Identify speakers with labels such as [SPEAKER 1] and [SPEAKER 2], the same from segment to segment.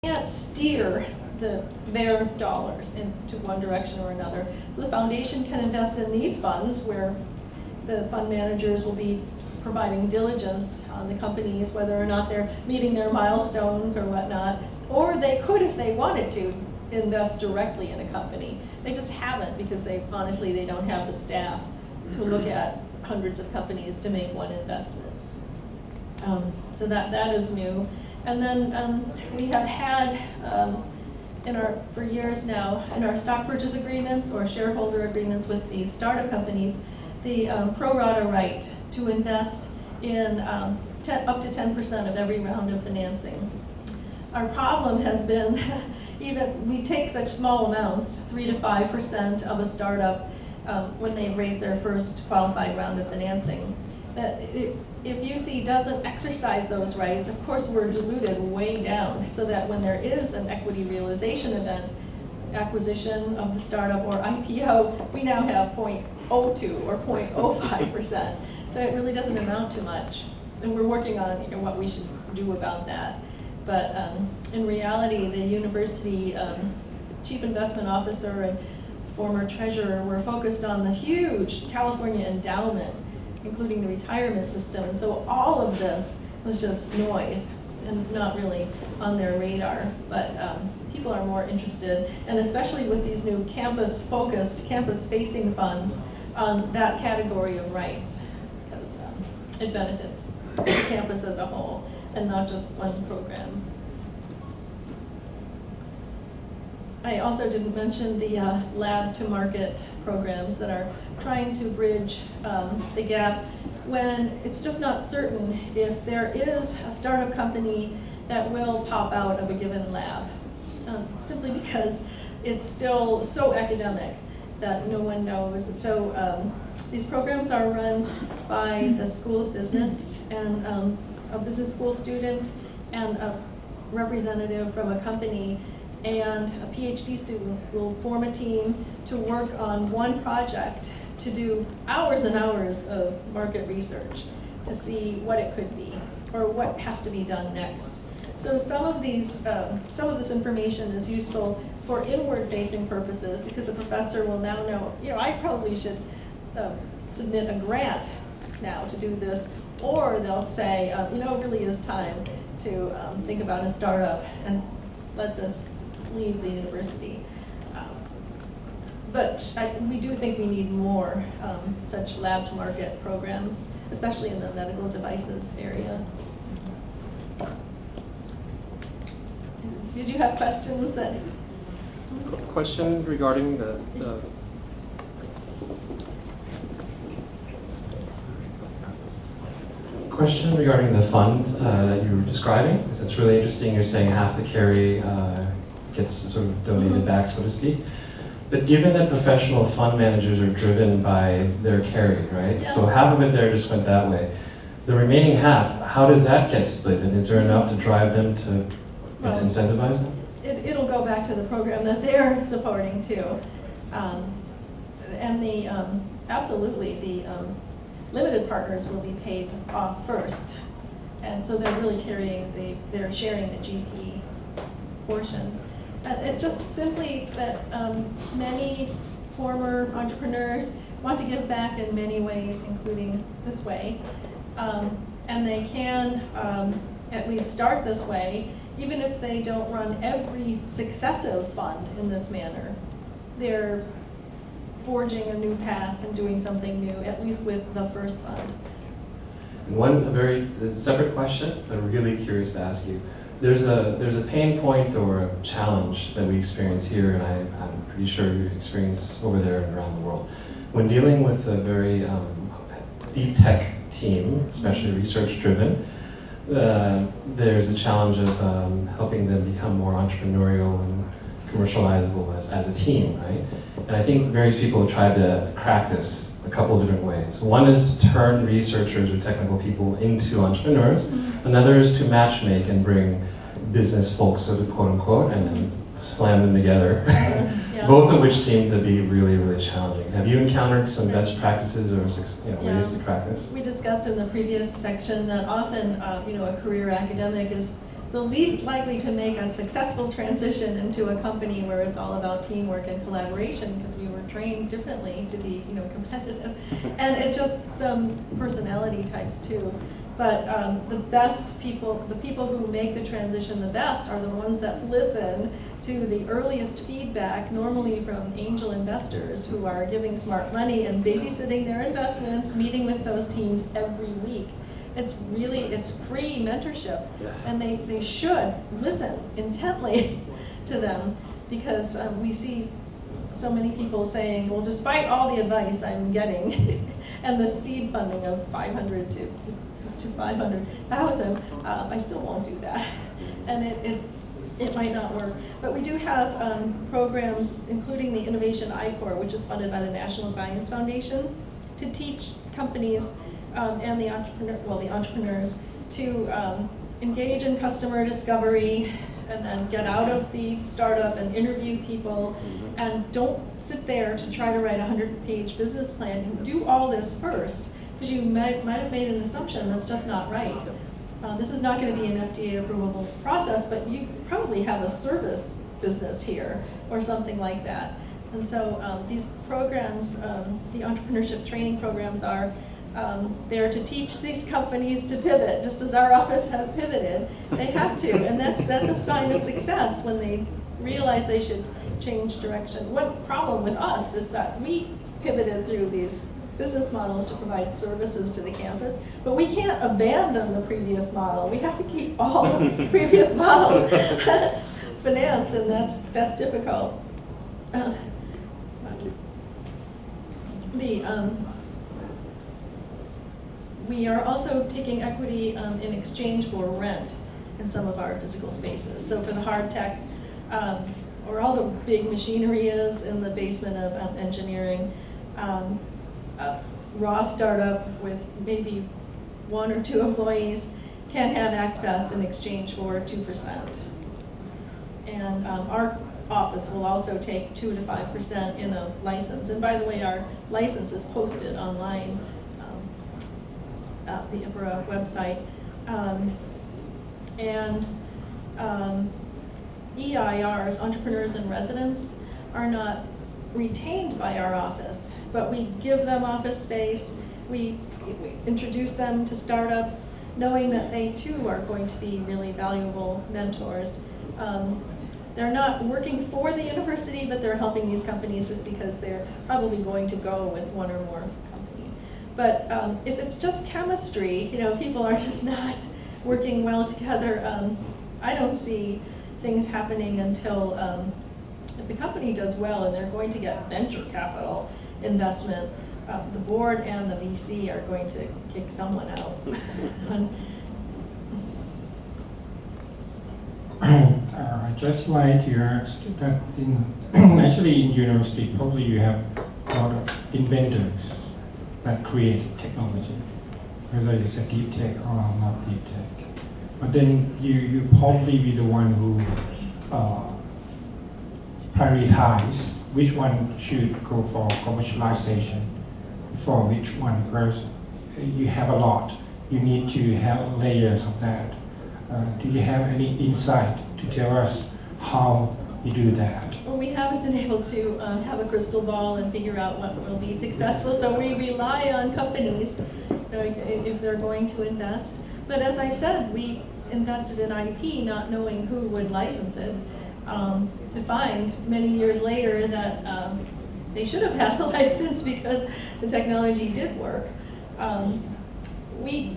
[SPEAKER 1] can't steer their dollars into one direction or another. So the foundation can invest in these funds where the fund managers will be providing diligence on the companies, whether or not they're meeting their milestones or whatnot. Or they could, if they wanted to, invest directly in a company. They just haven't because honestly they don't have the staff to look at hundreds of companies to make one investment. So that is new. And then we have had for years now in our stock purchase agreements or shareholder agreements with these startup companies, the pro rata right to invest in up to 10% of every round of financing. Our problem has been even we take such small amounts, 3 to 5% of a startup when they've raised their first qualified round of financing, that if UC doesn't exercise those rights, of course we're diluted way down, so that when there is an equity realization event, acquisition of the startup or IPO, we now have 0.02 or 0.05%. So it really doesn't amount to much. And we're working on what we should do about that. But in reality, the university chief investment officer and former treasurer were focused on the huge California endowment, including the retirement system. And so all of this was just noise and not really on their radar. But people are more interested, and especially with these new campus-focused, campus-facing funds on that category of rights, because it benefits the campus as a whole and not just one program. I also didn't mention the lab to market programs that are trying to bridge the gap when it's just not certain if there is a startup company that will pop out of a given lab, simply because it's still so academic that no one knows. So these programs are run by the School of Business and a business school student and a representative from a company, and a PhD student will form a team to work on one project to do hours and hours of market research to see what it could be or what has to be done next. So some of this information is useful for inward-facing purposes because the professor will now know, I probably should submit a grant now to do this, or they'll say, it really is time to think about a startup and let this leave the university. But we do think we need more such lab-to-market programs, especially in the medical devices area. Did you have questions that?
[SPEAKER 2] Question regarding the question regarding the fund that you were describing. It's really interesting. You're saying half the carry gets sort of donated back, so to speak. But given that professional fund managers are driven by their carry, right?
[SPEAKER 1] Yeah.
[SPEAKER 2] So half of it there just went that way. The remaining half, how does that get split? And is there enough to drive them to incentivize them?
[SPEAKER 1] It'll go back to the program that they're supporting too. And absolutely, the limited partners will be paid off first. And so they're really they're sharing the GP portion. It's just simply that many former entrepreneurs want to give back in many ways, including this way. And they can at least start this way, even if they don't run every successive fund in this manner. They're forging a new path and doing something new, at least with the first fund.
[SPEAKER 2] One very separate question I'm really curious to ask you. There's a pain point or a challenge that we experience here, and I'm pretty sure you experience over there and around the world. When dealing with a very deep tech team, especially research-driven, there's a challenge of helping them become more entrepreneurial and commercializable as a team, right? And I think various people have tried to crack this a couple of different ways. One is to turn researchers or technical people into entrepreneurs. Another is to matchmake and bring business folks, so to quote unquote, and then slam them together.
[SPEAKER 1] Yeah.
[SPEAKER 2] Both of which seem to be really, really challenging. Have you encountered some best practices or ways to crack this?
[SPEAKER 1] We discussed in the previous section that often a career academic is the least likely to make a successful transition into a company where it's all about teamwork and collaboration, because we were trained differently to be, competitive. And it's just some personality types too. But the best people, the people who make the transition the best are the ones that listen to the earliest feedback, normally from angel investors who are giving smart money and babysitting their investments, meeting with those teams every week. It's free mentorship, yes. And they should listen intently to them, because we see so many people saying, well, despite all the advice I'm getting and the seed funding of 500 to 500,000, I still won't do that, and it might not work. But we do have programs, including the Innovation I-Corps, which is funded by the National Science Foundation, to teach companies and the entrepreneurs to engage in customer discovery, and then get out of the startup and interview people, and don't sit there to try to write a 100-page business plan. And do all this first, because you might have made an assumption that's just not right. This is not going to be an FDA approvable process, but you probably have a service business here or something like that. And so these programs, the entrepreneurship training programs, are there to teach these companies to pivot, just as our office has pivoted. They have to, and that's a sign of success when they realize they should change direction. One problem with us is that we pivoted through these business models to provide services to the campus, but we can't abandon the previous model. We have to keep all the previous models financed, and that's difficult. We are also taking equity in exchange for rent in some of our physical spaces. So for the hard tech, or all the big machinery is in the basement of engineering, a raw startup with maybe 1 or 2 employees can have access in exchange for 2%. And our office will also take 2 to 5% in a license. And by the way, our license is posted online at the IPIRA website. EIRs, entrepreneurs in residence, are not retained by our office, but we give them office space. We introduce them to startups, knowing that they too are going to be really valuable mentors. They're not working for the university, but they're helping these companies just because they're probably going to go with one or more company. But if it's just chemistry, people are just not working well together, I don't see things happening until if the company does well and they're going to get venture capital investment, the board and the VC are going to kick someone out.
[SPEAKER 3] I just like to ask that actually in university, probably you have a lot of inventors that create technology, whether it's a deep tech or not deep tech. But then you probably be the one who prioritize which one should go for commercialization for which one, because you have a lot. You need to have layers of that. Do you have any insight to tell us how you do that?
[SPEAKER 1] Well, we haven't been able to have a crystal ball and figure out what will be successful, so we rely on companies if they're going to invest. But as I said, we invested in IP not knowing who would license it, to find many years later that they should have had a license because the technology did work. We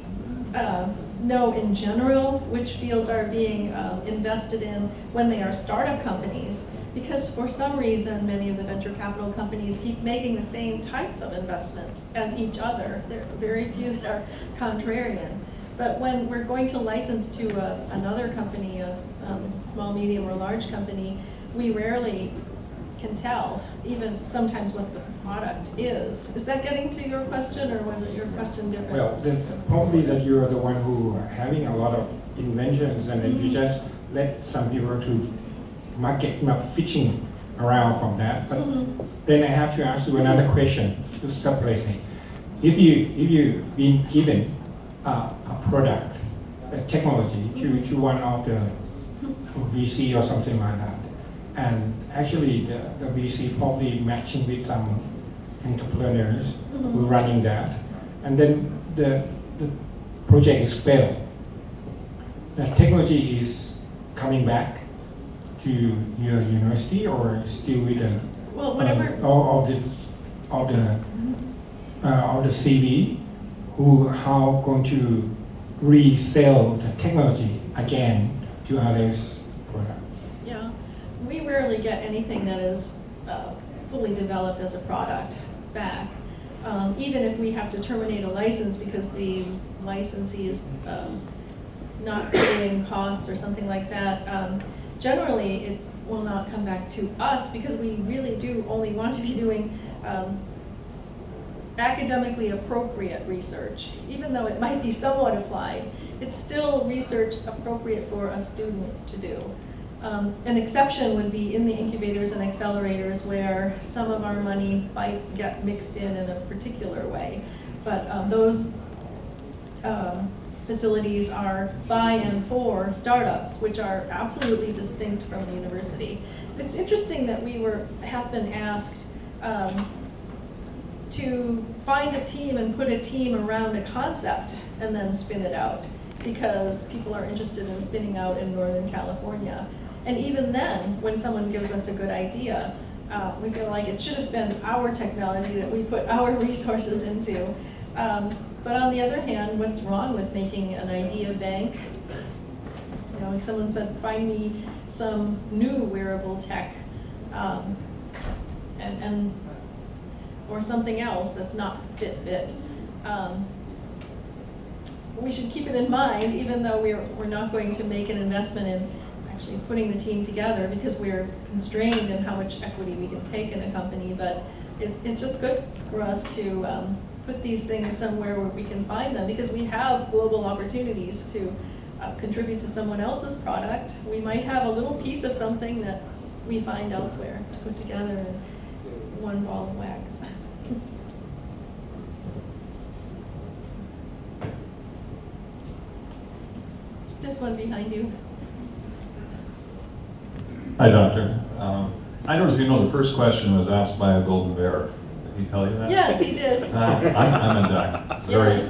[SPEAKER 1] know in general which fields are being invested in when they are startup companies, because for some reason many of the venture capital companies keep making the same types of investment as each other. There are very few that are contrarian. But when we're going to license to another company, a small, medium, or large company, we rarely can tell, even sometimes, what the product is. Is that getting to your question, or was it your question different?
[SPEAKER 3] Well, probably that you're the one who are having a lot of inventions, and then you just let some people to market, fishing around from that. But then I have to ask you another question, separately. If you've been given a product technology to one of the VC or something like that. And actually the VC probably matching with some entrepreneurs who are running that. And then the project is failed. The technology is coming back to your university or still with the
[SPEAKER 1] Well, whatever.
[SPEAKER 3] of the CV, how going to resell the technology again to others product.
[SPEAKER 1] Yeah, we rarely get anything that is fully developed as a product back. Even if we have to terminate a license because the licensee is not paying costs or something like that, generally it will not come back to us because we really do only want to be doing academically appropriate research. Even though it might be somewhat applied, it's still research appropriate for a student to do. An exception would be in the incubators and accelerators where some of our money might get mixed in a particular way. But those facilities are by and for startups, which are absolutely distinct from the university. It's interesting that we have been asked to find a team and put a team around a concept and then spin it out, because people are interested in spinning out in Northern California. And even then, when someone gives us a good idea, we feel like it should have been our technology that we put our resources into. But on the other hand, what's wrong with making an idea bank? You know, like someone said, find me some new wearable tech, or something else that's not Fitbit. We should keep it in mind, even though we're not going to make an investment in actually putting the team together because we're constrained in how much equity we can take in a company. But it's just good for us to put these things somewhere where we can find them, because we have global opportunities to contribute to someone else's product. We might have a little piece of something that we find elsewhere to put together in one ball of wax. There's one behind you.
[SPEAKER 4] Hi, Doctor. I don't know if you know, the first question was asked by a golden bear. Did he tell you that?
[SPEAKER 1] Yes, he did.
[SPEAKER 4] I'm a duck, very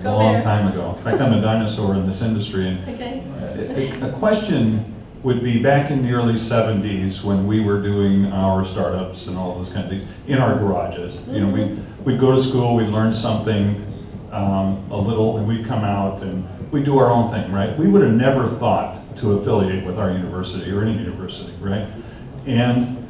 [SPEAKER 1] Go
[SPEAKER 4] long
[SPEAKER 1] bear.
[SPEAKER 4] time ago. In fact, I'm a dinosaur in this industry. And
[SPEAKER 1] Okay.
[SPEAKER 4] a question would be, back in the early 70s when we were doing our startups and all those kind of things in our garages. You know, we'd go to school, we'd learn something a little, and we'd come out and we'd do our own thing, right? We would have never thought to affiliate with our university or any university, right? And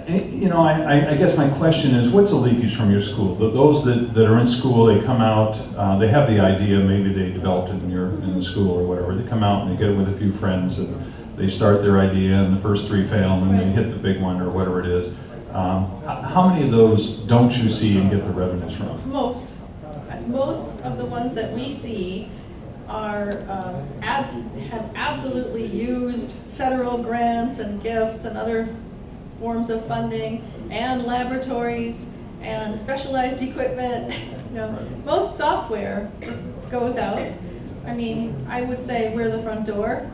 [SPEAKER 4] you know, I guess my question is, what's the leakage from your school? Those that are in school, they come out, they have the idea, maybe they developed it in the school or whatever. They come out and they get it with a few friends and they start their idea and the first three fail and then they hit the big one or whatever it is. How many of those don't you see and get the revenues from?
[SPEAKER 1] Most of the ones that we see are have absolutely used federal grants and gifts and other forms of funding and laboratories and specialized equipment. You know, most software just goes out. I mean, I would say we're the front door.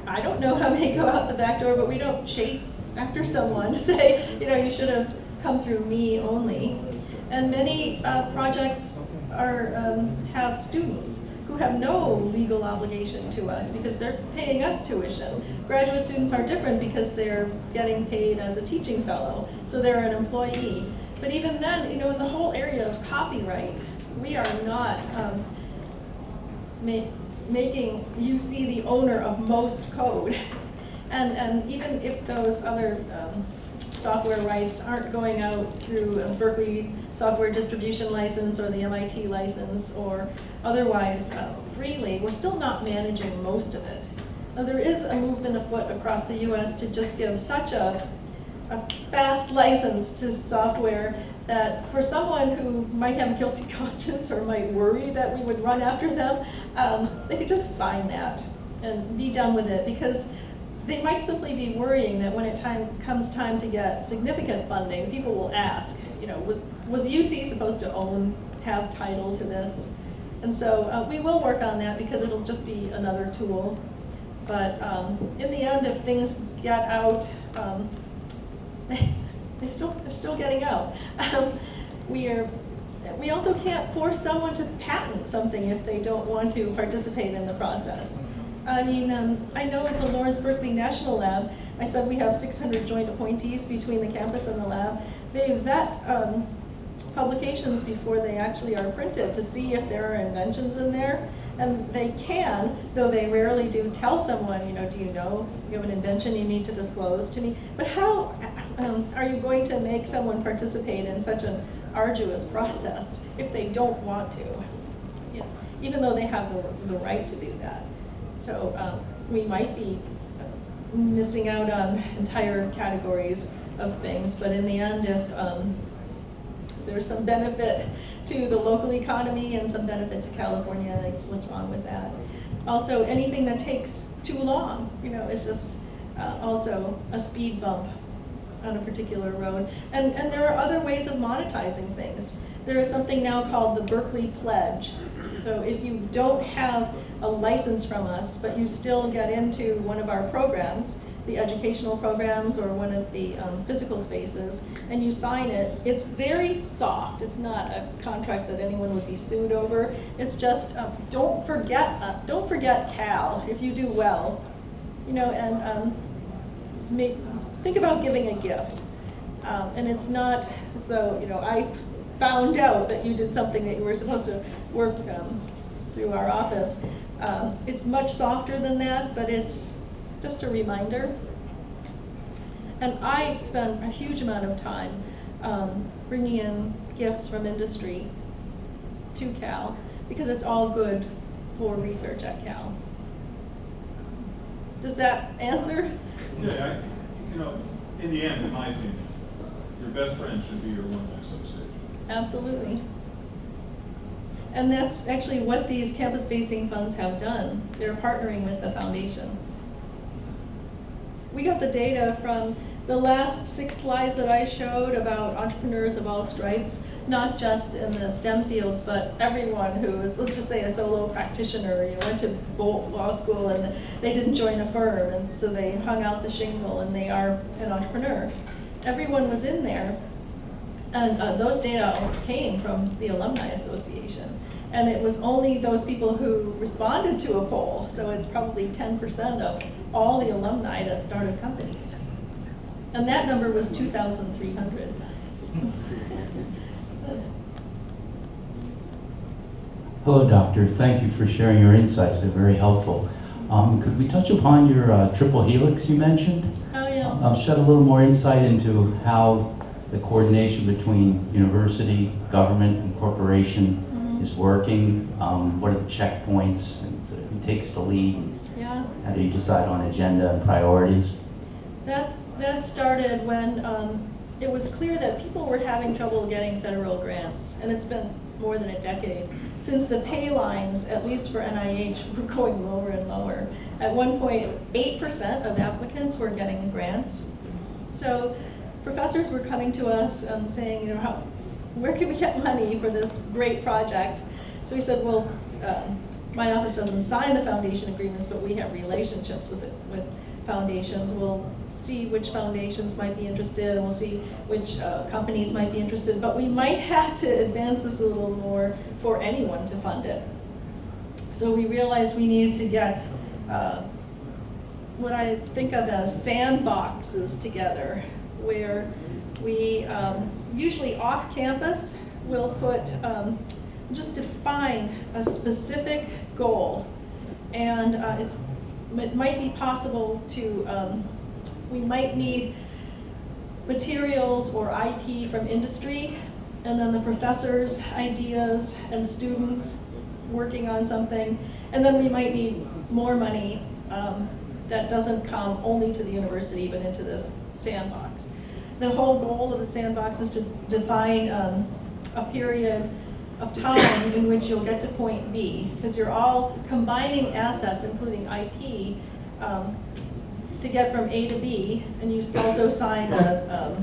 [SPEAKER 1] I don't know how many go out the back door, but we don't chase after someone to say, you know, you should have come through me only. And many projects have students who have no legal obligation to us because they're paying us tuition. Graduate students are different because they're getting paid as a teaching fellow, so they're an employee. But even then, you know, in the whole area of copyright, we are not making you see the owner of most code. And even if those other software rights aren't going out through a Berkeley software distribution license or the MIT license or otherwise freely, we're still not managing most of it. Now, there is a movement afoot across the US to just give such a fast license to software that for someone who might have a guilty conscience or might worry that we would run after them, they could just sign that and be done with it, because they might simply be worrying that when it comes time to get significant funding, people will ask, you know, was UC supposed to have title to this? And so we will work on that because it'll just be another tool. But in the end, if things get out, they're still getting out. We also can't force someone to patent something if they don't want to participate in the process. I mean, I know at the Lawrence Berkeley National Lab, I said we have 600 joint appointees between the campus and the lab. They vet publications before they actually are printed to see if there are inventions in there. And they can, though they rarely do, tell someone, do you know you have an invention you need to disclose to me? But how are you going to make someone participate in such an arduous process if they don't want to? Even though they have the right to do that. So we might be missing out on entire categories of things, but in the end, if there's some benefit to the local economy and some benefit to California, like, what's wrong with that? Also, anything that takes too long, is just also a speed bump on a particular road. And there are other ways of monetizing things. There is something now called the Berkeley Pledge. So if you don't have a license from us, but you still get into one of our programs, the educational programs or one of the physical spaces, and you sign it, it's very soft. It's not a contract that anyone would be sued over. It's just, don't forget Cal if you do well, and think about giving a gift. And it's not as though, I found out that you did something that you were supposed to work through our office. It's much softer than that, but it's just a reminder. And I spent a huge amount of time bringing in gifts from industry to Cal, because it's all good for research at Cal. Does that answer?
[SPEAKER 4] Yeah, in the end, in my opinion, your best friend should be your alumni association.
[SPEAKER 1] Absolutely. And that's actually what these campus-facing funds have done. They're partnering with the foundation. We got the data from the last 6 slides that I showed about entrepreneurs of all stripes, not just in the STEM fields, but everyone who is, let's just say, a solo practitioner. You went to law school and they didn't join a firm, and so they hung out the shingle and they are an entrepreneur. Everyone was in there. And those data came from the Alumni Association. And it was only those people who responded to a poll, so it's probably 10% of all the alumni that started companies. And that number was 2,300.
[SPEAKER 5] Hello, Doctor. Thank you for sharing your insights. They're very helpful. Could we touch upon your triple helix you mentioned?
[SPEAKER 1] Oh, yeah.
[SPEAKER 5] Shed a little more insight into how the coordination between university, government, and corporation is working. What are the checkpoints? And who takes the lead?
[SPEAKER 1] Yeah.
[SPEAKER 5] How do you decide on agenda and priorities?
[SPEAKER 1] That started when it was clear that people were having trouble getting federal grants, and it's been more than a decade since the pay lines, at least for NIH, were going lower and lower. At one point, 8% of applicants were getting grants. So professors were coming to us and saying, where can we get money for this great project? So we said, well, my office doesn't sign the foundation agreements, but we have relationships with foundations. We'll see which foundations might be interested, and we'll see which companies might be interested, but we might have to advance this a little more for anyone to fund it. So we realized we needed to get what I think of as sandboxes together, where we usually off campus will put, just define a specific goal, and it might be possible to, we might need materials or IP from industry, and then the professors' ideas and students working on something, and then we might need more money that doesn't come only to the university but into this sandbox. The whole goal of the sandbox is to define a period of time in which you'll get to point B, because you're all combining assets, including IP, to get from A to B, and you also sign a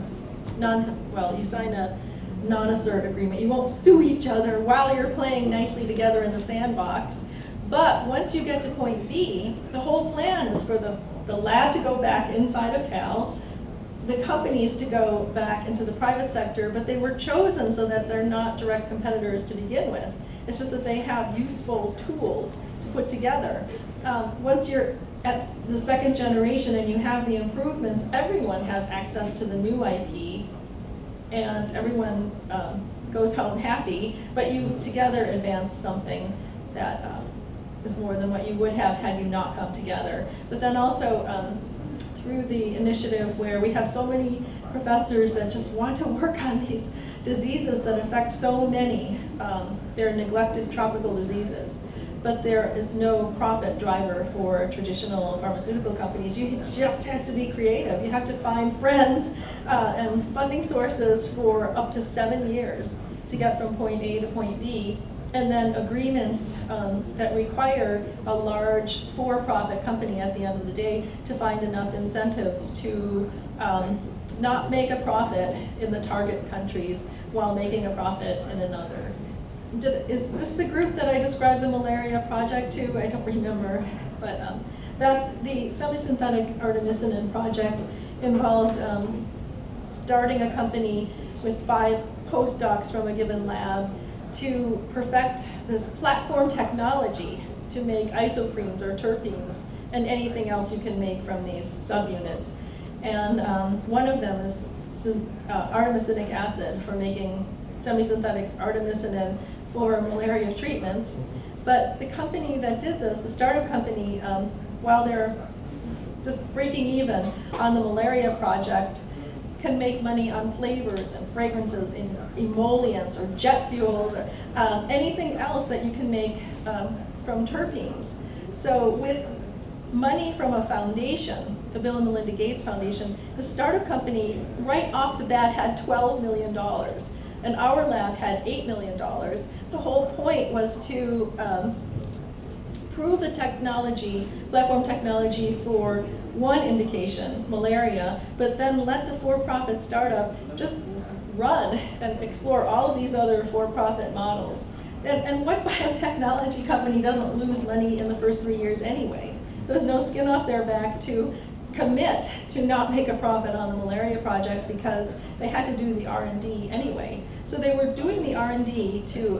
[SPEAKER 1] non-assert agreement. You won't sue each other while you're playing nicely together in the sandbox. But once you get to point B, the whole plan is for the lab to go back inside of Cal, the companies to go back into the private sector, but they were chosen so that they're not direct competitors to begin with. It's just that they have useful tools to put together. Once you're at the second generation and you have the improvements, everyone has access to the new IP, and everyone goes home happy, but you together advance something that is more than what you would have had you not come together. But then also through the initiative where we have so many professors that just want to work on these diseases that affect so many, they're neglected tropical diseases. But there is no profit driver for traditional pharmaceutical companies. You just have to be creative. You have to find friends and funding sources for up to 7 years to get from point A to point B, and then agreements that require a large for-profit company at the end of the day to find enough incentives to not make a profit in the target countries while making a profit in another. Is this the group that I described the malaria project to? I don't remember, but that's the semi-synthetic artemisinin project involved starting a company with 5 postdocs from a given lab to perfect this platform technology to make isoprenes or terpenes and anything else you can make from these subunits. And one of them is artemisinic acid for making semi-synthetic artemisinin for malaria treatments. But the company that did this, the startup company, while they're just breaking even on the malaria project, can make money on flavors and fragrances in emollients or jet fuels or anything else that you can make from terpenes. So with money from a foundation, the Bill and Melinda Gates Foundation, the startup company right off the bat had $12 million. And our lab had $8 million. The whole point was to prove the technology, platform technology for one indication, malaria, but then let the for-profit startup just run and explore all of these other for-profit models. And what biotechnology company doesn't lose money in the first 3 years anyway? There's no skin off their back to commit to not make a profit on the malaria project because they had to do the R&D anyway. So they were doing the R&D to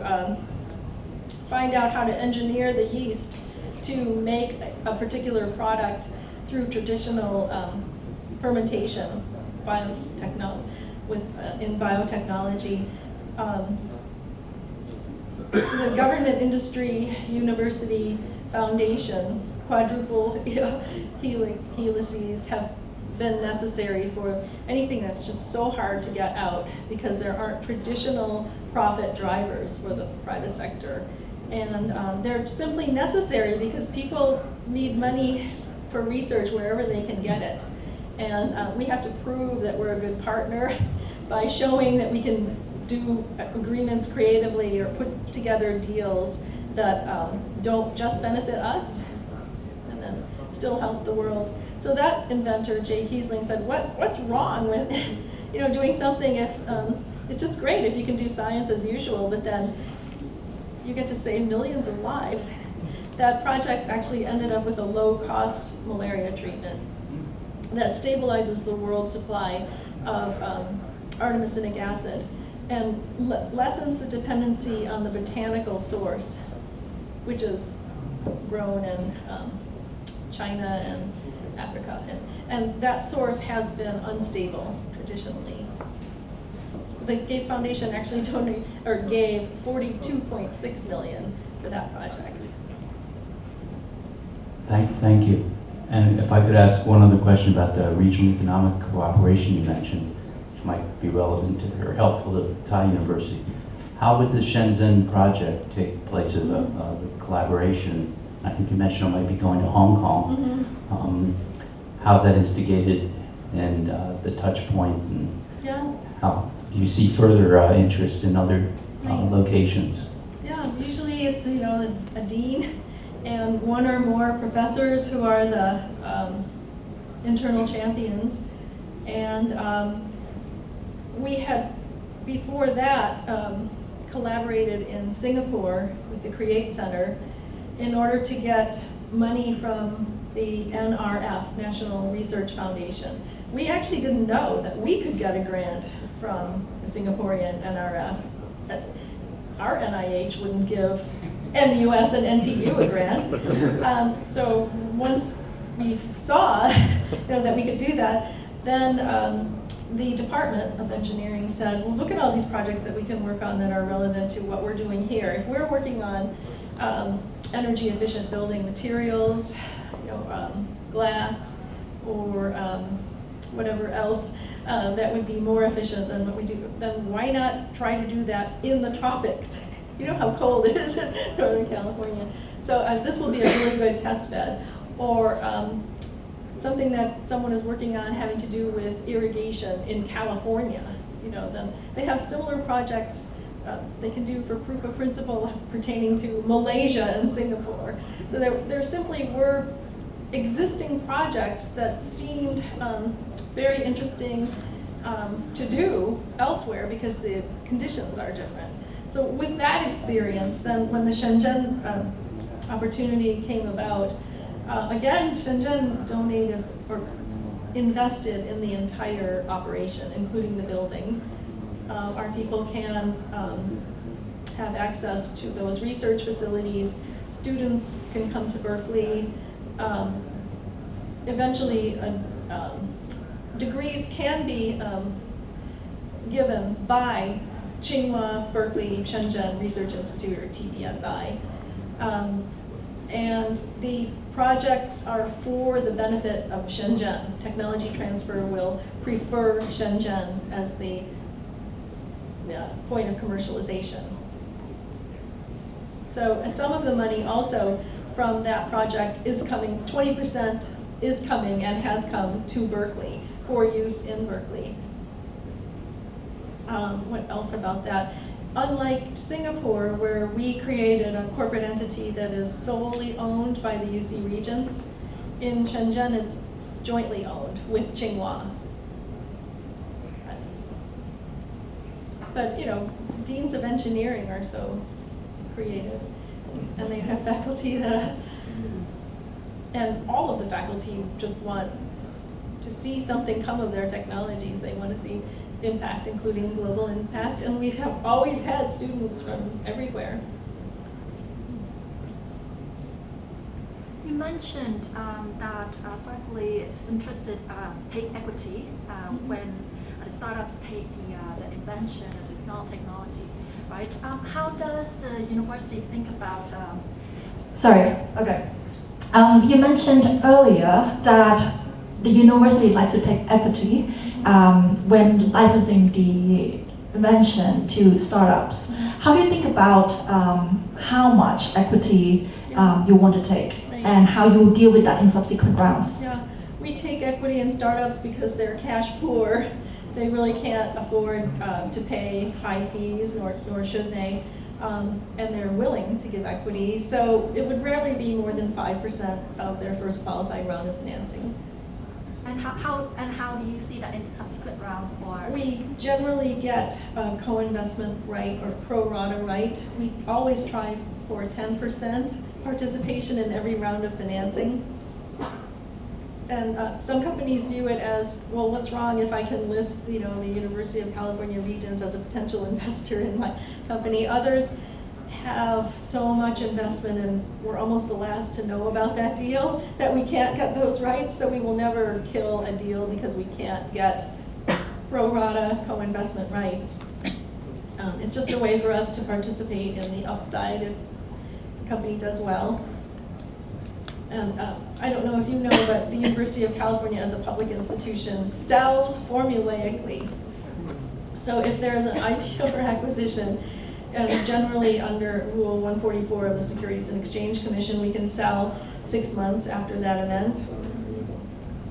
[SPEAKER 1] find out how to engineer the yeast to make a particular product through traditional fermentation in biotechnology. The government, industry, university, foundation, quadruple helices have been necessary for anything that's just so hard to get out because there aren't traditional profit drivers for the private sector. And they're simply necessary because people need money for research wherever they can get it. And we have to prove that we're a good partner by showing that we can do agreements creatively or put together deals that don't just benefit us and then still help the world. So that inventor, Jay Kiesling, said, what's wrong with doing something if it's just great if you can do science as usual, but then you get to save millions of lives. That project actually ended up with a low-cost malaria treatment that stabilizes the world supply of artemisinic acid and lessens the dependency on the botanical source, which is grown in China and Africa. And that source has been unstable traditionally. The Gates Foundation actually gave $42.6 million for that project.
[SPEAKER 5] Thank you. And if I could ask one other question about the regional economic cooperation you mentioned, which might be relevant to or helpful to Thai University. How would the Shenzhen project take place as a collaboration? I think you mentioned it might be going to Hong Kong.
[SPEAKER 1] Mm-hmm.
[SPEAKER 5] How's that instigated and the touch points and how do you see further interest in other locations?
[SPEAKER 1] Yeah, usually it's a dean and one or more professors who are the internal champions. And we had before that, collaborated in Singapore with the Create Center in order to get money from the NRF, National Research Foundation. We actually didn't know that we could get a grant from the Singaporean NRF. Our NIH wouldn't give NUS and NTU a grant. So once we saw that we could do that, then the Department of Engineering said, well, look at all these projects that we can work on that are relevant to what we're doing here. If we're working on energy efficient building materials, glass, or whatever else that would be more efficient than what we do, then why not try to do that in the tropics? You know how cold it is in Northern California. So this will be a really good test bed. Or something that someone is working on having to do with irrigation in California. Then they have similar projects they can do for proof of principle pertaining to Malaysia and Singapore. So there simply were existing projects that seemed very interesting to do elsewhere because the conditions are different. So with that experience, then when the Shenzhen opportunity came about, again, Shenzhen donated or invested in the entire operation, including the building. Our people can have access to those research facilities. Students can come to Berkeley. Eventually, degrees can be given by Tsinghua, Berkeley, Shenzhen Research Institute, or TPSI. And the projects are for the benefit of Shenzhen. Technology transfer will prefer Shenzhen as the point of commercialization. So some of the money also from that project is coming, 20% is coming and has come to Berkeley for use in Berkeley. What else about that? Unlike Singapore, where we created a corporate entity that is solely owned by the UC Regents, in Shenzhen it's jointly owned with Tsinghua. But deans of engineering are so creative, and they have faculty that, and all of the faculty just want to see something come of their technologies. They want to see impact, including global impact, and we have always had students from everywhere.
[SPEAKER 6] You mentioned that Berkeley is interested take equity when the startups take the invention of the technology, right? How does the university think about?
[SPEAKER 7] Sorry. Okay. You mentioned earlier that the university likes to take equity when licensing the invention to startups. How do you think about how much equity you want to take, and how you deal with that in subsequent rounds?
[SPEAKER 1] Yeah, we take equity in startups because they're cash poor. They really can't afford to pay high fees, nor should they, and they're willing to give equity. So it would rarely be more than 5% of their first qualified round of financing.
[SPEAKER 6] And how do you see that in subsequent rounds? Or
[SPEAKER 1] we generally get a co-investment right or pro rata right. We always try for 10% participation in every round of financing. And some companies view it as, well, what's wrong if I can list, the University of California Regents as a potential investor in my company? Others have so much investment, and we're almost the last to know about that deal, that we can't get those rights, so we will never kill a deal because we can't get pro rata co-investment rights. It's just a way for us to participate in the upside if the company does well. And I don't know if you know, but the University of California as a public institution sells formulaically. So if there's an IPO or acquisition, generally under Rule 144 of the Securities and Exchange Commission, we can sell 6 months after that event.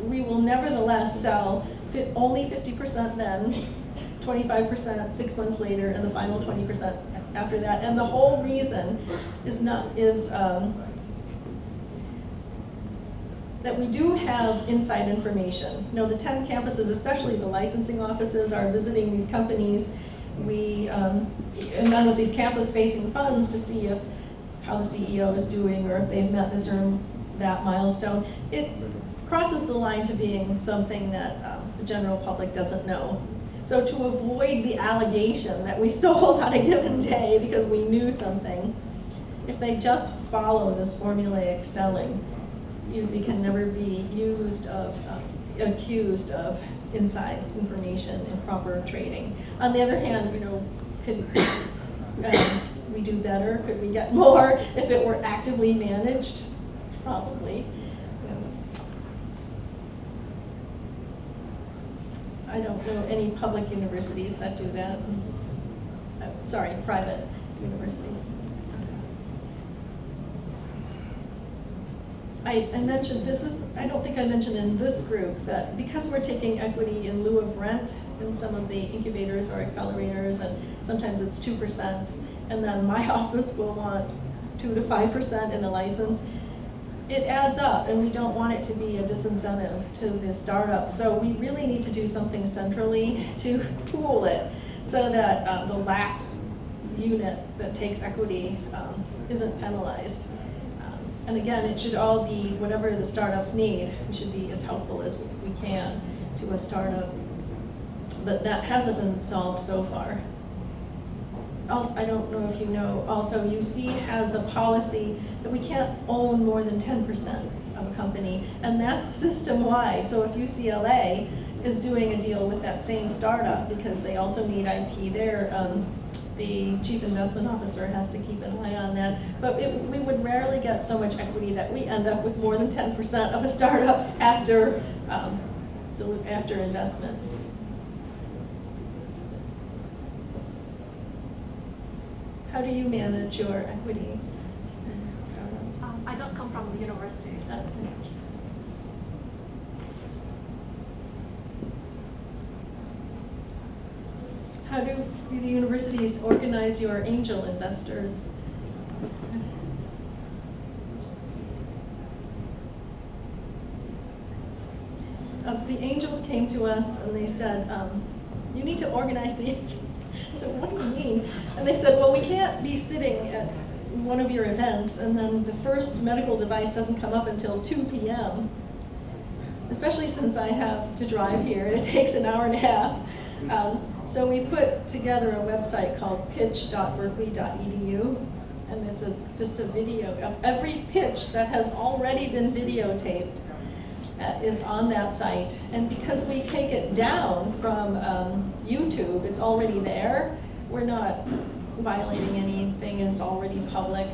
[SPEAKER 1] We will nevertheless sell only 50% then, 25% 6 months later, and the final 20% after that. And the whole reason is that we do have inside information. The 10 campuses, especially the licensing offices, are visiting these companies and then with these campus-facing funds to see how the CEO is doing or if they've met this or that milestone, it crosses the line to being something that the general public doesn't know. So to avoid the allegation that we sold on a given day because we knew something, if they just follow this formulaic selling, UC can never be accused of inside information, improper trading. On the other hand, could we do better? Could we get more if it were actively managed? Probably. I don't know any public universities that do that. Sorry, private universities. I mentioned, I don't think I mentioned in this group that because we're taking equity in lieu of rent in some of the incubators or accelerators, and sometimes it's 2%, and then my office will want 2 to 5% in a license, it adds up, and we don't want it to be a disincentive to the startup. So we really need to do something centrally to pool it so that the last unit that takes equity isn't penalized. And again, it should all be whatever the startups need. We should be as helpful as we can to a startup. But that hasn't been solved so far. Also, I don't know if you know, also UC has a policy that we can't own more than 10% of a company, and that's system-wide. So if UCLA is doing a deal with that same startup because they also need IP there, the chief investment officer has to keep an eye on that. But we would rarely get so much equity that we end up with more than 10% of a startup after investment. How do you manage your equity?
[SPEAKER 6] I don't come from the universities.
[SPEAKER 1] How do the universities organize your angel investors? The angels came to us and they said, you need to organize the angels. I said, what do you mean? And they said, well, we can't be sitting at one of your events and then the first medical device doesn't come up until 2 p.m., especially since I have to drive here and it takes an hour and a half. So we put together a website called pitch.berkeley.edu, and it's just a video of every pitch that has already been videotaped is on that site. And because we take it down from YouTube, it's already there. We're not violating anything, and it's already public.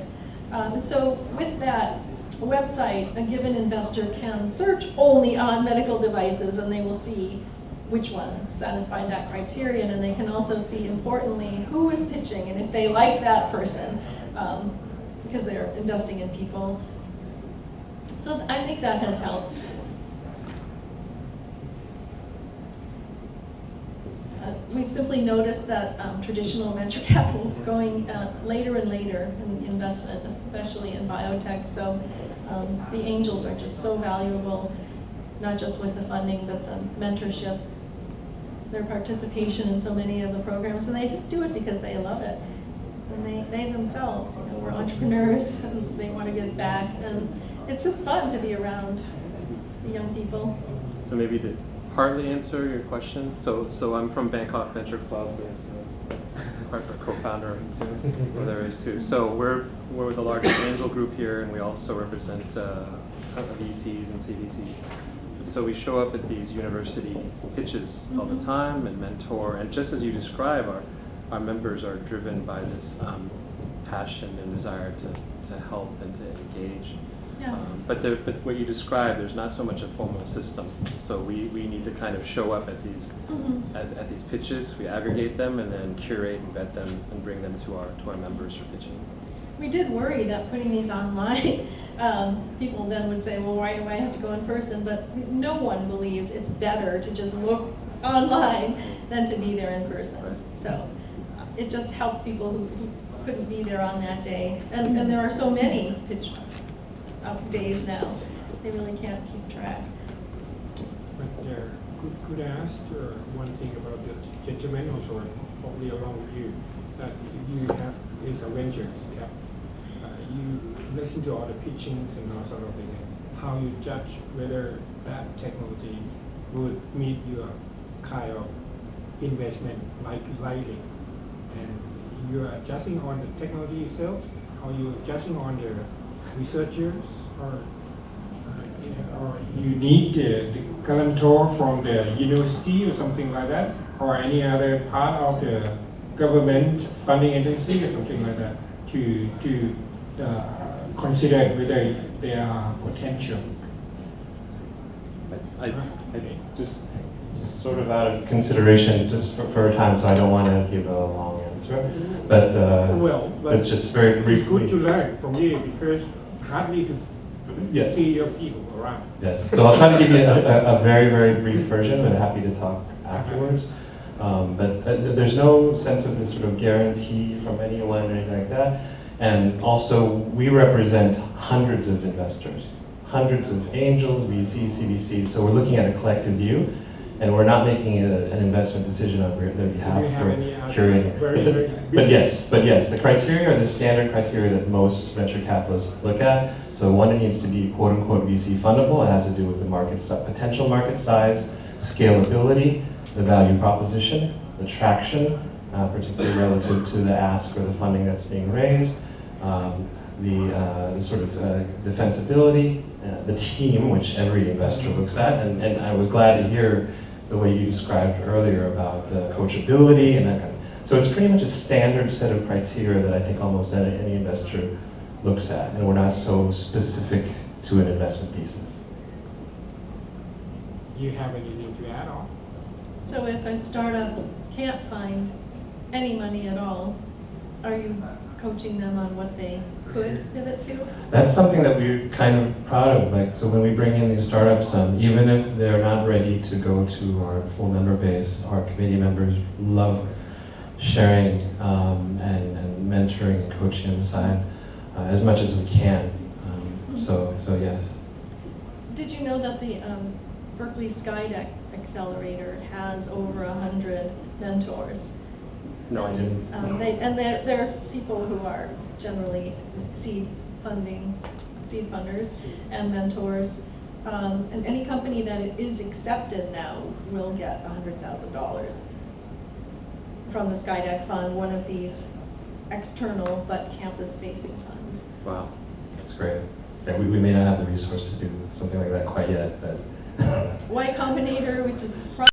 [SPEAKER 1] So with that website, a given investor can search only on medical devices, and they will see which ones satisfy that criterion, and they can also see, importantly, who is pitching, and if they like that person, because they're investing in people. So I think that has helped. We've simply noticed that traditional venture capital is going later and later in investment, especially in biotech. So the angels are just so valuable, not just with the funding, but the mentorship, their participation in so many of the programs, and they just do it because they love it. And they themselves, were entrepreneurs, and they want to give back, and it's just fun to be around the young people.
[SPEAKER 2] So maybe to partly answer your question, so I'm from Bangkok Venture Club, partner, co-founder of there is too. So we're the largest angel group here, and we also represent VCs and CVCs. So we show up at these university pitches all the time and mentor, and just as you describe, our members are driven by this passion and desire to help and to engage.
[SPEAKER 1] Yeah.
[SPEAKER 2] But what you described, there's not so much a formal system. So we need to kind of show up at these at these pitches. We aggregate them and then curate and vet them and bring them to our members for pitching.
[SPEAKER 1] We did worry that putting these online, people then would say, well, why do I have to go in person? But no one believes it's better to just look online than to be there in person. Right. So it just helps people who couldn't be there on that day. And there are so many pitch days now, they really can't keep track.
[SPEAKER 3] But there are Could I ask one thing about the gentleman also, probably along with you, that you have is a venture cap. You listen to all the pitchings and all sort of thing. How you judge whether that technology would meet your kind of investment likely, and you are judging on the technology itself, or you judging on the researchers, or you need the guarantor from the university or something like that, or any other part of the government funding agency or something like that to consider whether they are potential.
[SPEAKER 2] I just sort of out of consideration, just for time, so I don't want to give a long answer, but but just very briefly.
[SPEAKER 3] It's good to learn from you because hardly to
[SPEAKER 2] Yeah.
[SPEAKER 3] see your people around.
[SPEAKER 2] Yes, so I'll try to give you a very, very brief version, but happy to talk afterwards. But there's no sense of this sort of guarantee from anyone or anything like that. And also, we represent hundreds of investors, hundreds of angels, VCs, CVCs, so we're looking at a collective view, and we're not making an investment decision on their behalf.
[SPEAKER 3] Do you have any
[SPEAKER 2] We're curating. But yes, the criteria are the standard criteria that most venture capitalists look at. So one, it needs to be quote unquote VC fundable. It has to do with the potential market size, scalability, the value proposition, the traction, particularly relative to the ask or the funding that's being raised, the sort of defensibility, the team, which every investor looks at. And I was glad to hear the way you described earlier about coachability and that kind of. So it's pretty much a standard set of criteria that I think almost any investor looks at, and we're not so specific to an investment thesis.
[SPEAKER 3] Do you have anything to add on?
[SPEAKER 1] So if a startup can't find any money at all, are you coaching them on what they could pivot to?
[SPEAKER 2] That's something that we're kind of proud of. Like, so when we bring in these startups, even if they're not ready to go to our full member base, our committee members love sharing and mentoring and coaching on the side as much as we can. So yes.
[SPEAKER 1] Did you know that the Berkeley Skydeck Accelerator has over 100 mentors?
[SPEAKER 2] No, I didn't.
[SPEAKER 1] They're people who are generally seed funders and mentors. And any company that is accepted now will get $100,000 from the Skydeck Fund, one of these external but campus-facing funds.
[SPEAKER 2] Wow, that's great. Yeah, we may not have the resource to do something like that quite yet, but
[SPEAKER 1] Y Combinator, which is